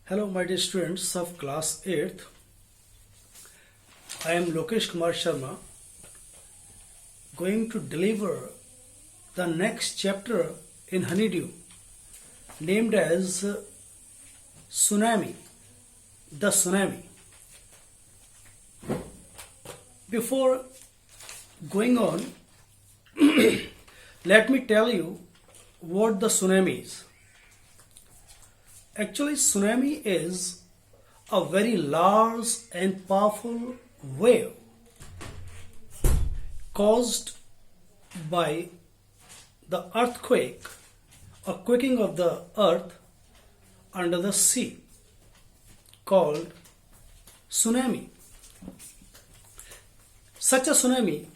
Hello, my dear students of class 8th. I am Lokesh Sharma, going to deliver the next chapter in Honeydew, named as Tsunami, the Tsunami. Before going on, let me tell you what the tsunami is. Actually, tsunami is a very large and powerful wave caused by the earthquake or quaking of the earth under the sea, called tsunami. Such a tsunami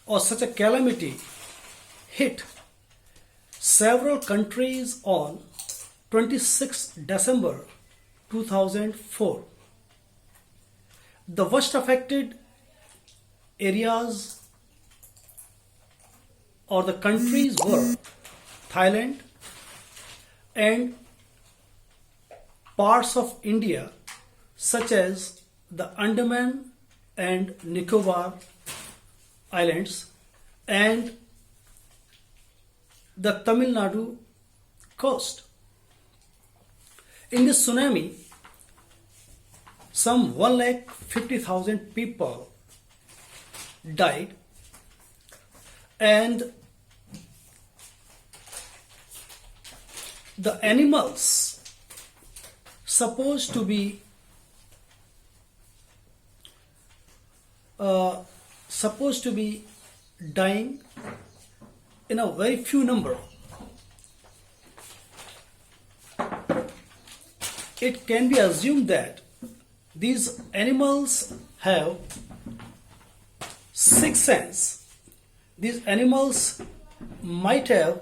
or such a calamity hit several countries on 26 December 2004. The worst affected areas or the countries were Thailand and parts of India such as the Andaman and Nicobar Islands and the Tamil Nadu coast. In this tsunami, some 150,000 people died, and the animals supposed to be dying in a very few number. It can be assumed that these animals have sixth sense. These animals might have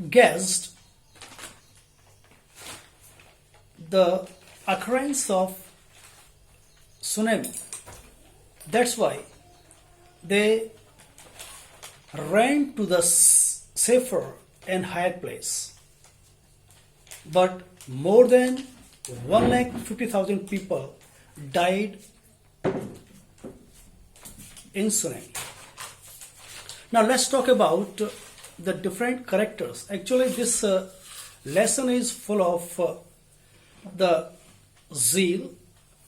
guessed the occurrence of tsunami. That's why they ran to the safer and higher place. But more than 150,000 people died in tsunami. Now let's talk about the different characters. Actually, this lesson is full of the zeal,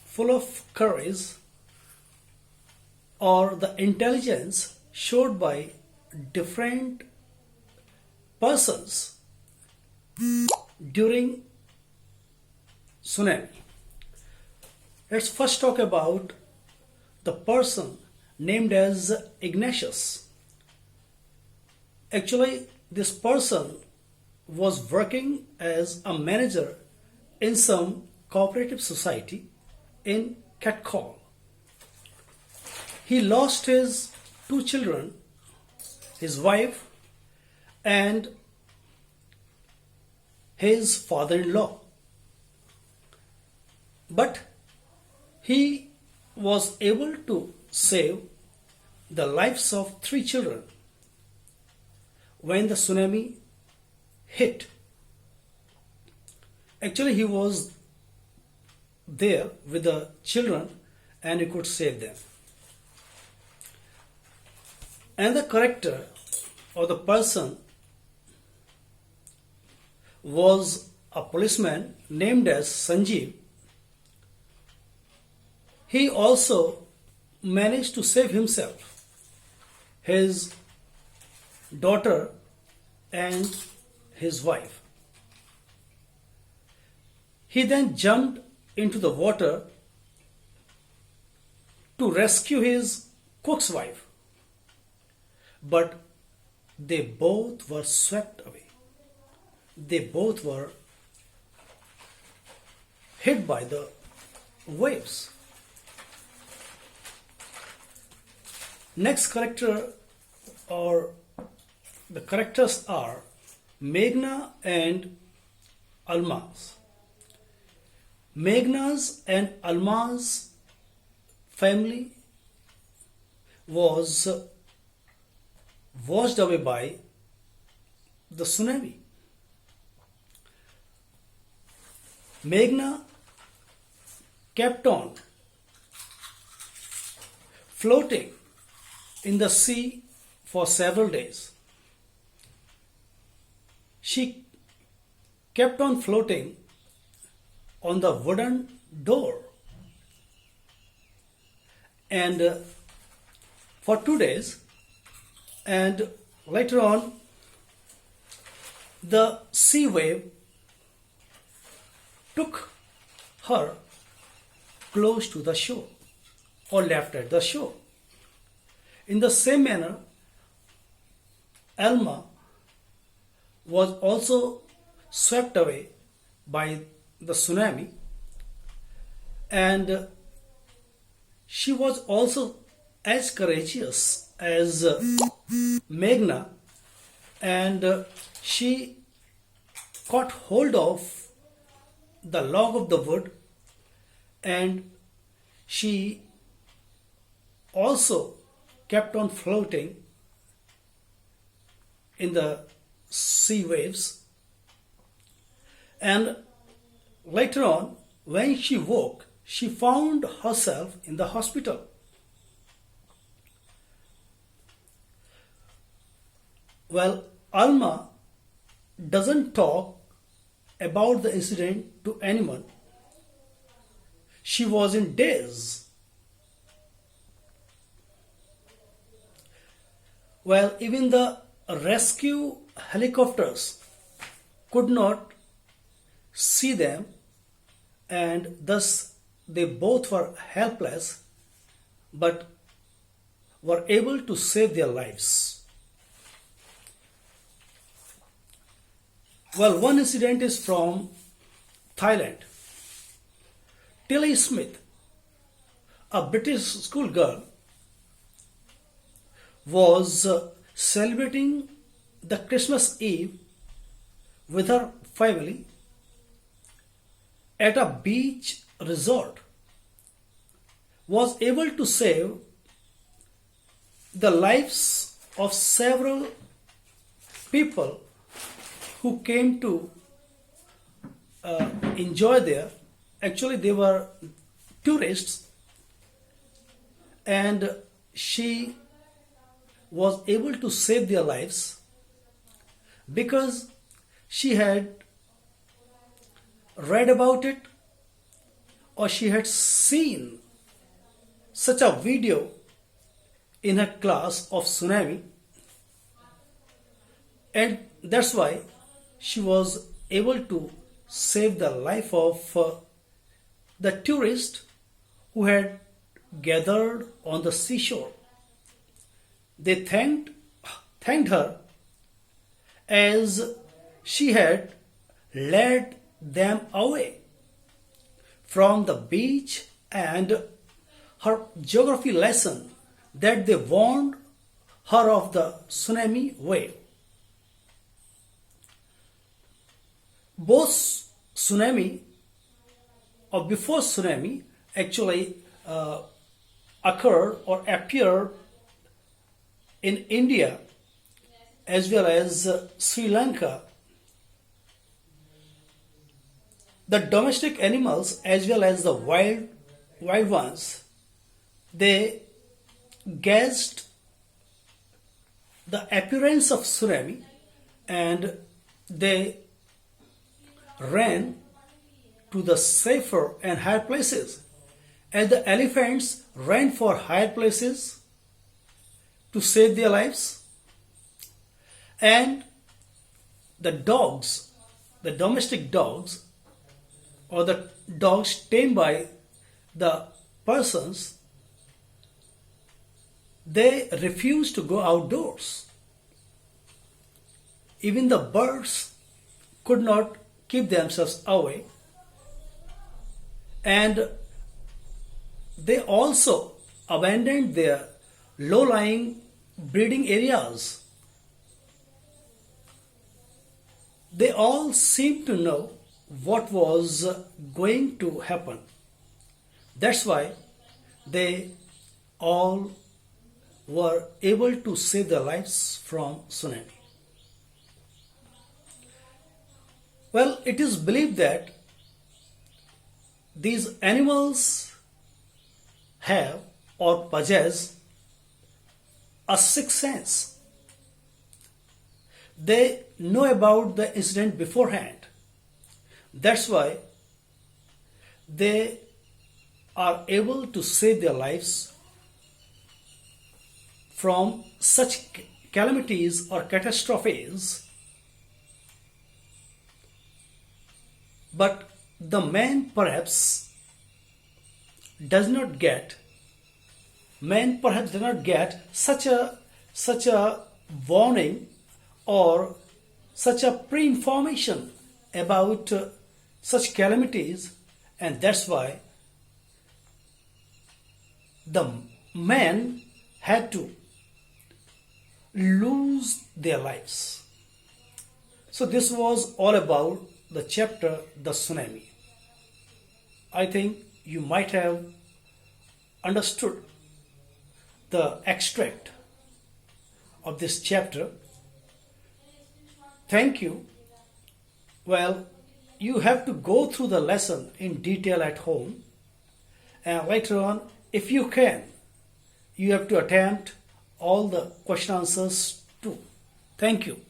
full of courage, or the intelligence showed by different persons during tsunami. Let's first talk about the person named as Ignatius. Actually, this person was working as a manager in some cooperative society in Ch2. He lost his two children, his wife and his father-in-law. But he was able to save the lives of three children when the tsunami hit. Actually, he was there with the children and he could save them. And the character or the person was a policeman named as Sanjeev. He also managed to save himself, his daughter and his wife. He then jumped into the water to rescue his cook's wife, but they both were swept away. They both were hit by the waves. Next character or the characters are Meghna and Almaz. Meghna's and Almaz family was washed away by the tsunami. Meghna kept on floating in the sea for several days. She kept on floating on the wooden door, and for 2 days, and later on the sea wave took her close to the shore or left at the shore. In the same manner, Alma was also swept away by the tsunami, and she was also as courageous as Meghna, and she caught hold of the log of the wood, and she also kept on floating in the sea waves. And later on, when she woke, she found herself in the hospital. Well, Alma doesn't talk about the incident to anyone. She was in daze. Well, even the rescue helicopters could not see them, and thus they both were helpless but were able to save their lives. Well, one incident is from Thailand. Tilly Smith, a British schoolgirl, was celebrating the Christmas Eve with her family at a beach resort, was able to save the lives of several people who came to enjoy there. Actually, they were tourists, and she was able to save their lives because she had read about it, or she had seen such a video in her class of tsunami, and that's why she was able to save the life of the tourist who had gathered on the seashore. They thanked her as she had led them away from the beach, and her geography lesson that they warned her of the tsunami wave. Both tsunami or before tsunami actually occurred or appeared in India as well as Sri Lanka. The domestic animals as well as the wild ones, they guessed the appearance of tsunami and they ran to the safer and higher places, and the elephants ran for higher places to save their lives, and the dogs, the domestic dogs or the dogs tamed by the persons, they refused to go outdoors. Even the birds could not keep themselves away, and they also abandoned their low-lying breeding areas. They all seemed to know what was going to happen. That's why they all were able to save their lives from tsunami. Well, it is believed that these animals have or possess a sixth sense. They know about the incident beforehand. That's why they are able to save their lives from such calamities or catastrophes. But the man perhaps does not get such a warning or such a pre-information about such calamities, and that's why the men had to lose their lives. So this was all about the chapter The Tsunami. I think you might have understood the extract of this chapter. Thank you. Well, you have to go through the lesson in detail at home, and later on, if you can, you have to attempt all the question answers too. Thank you.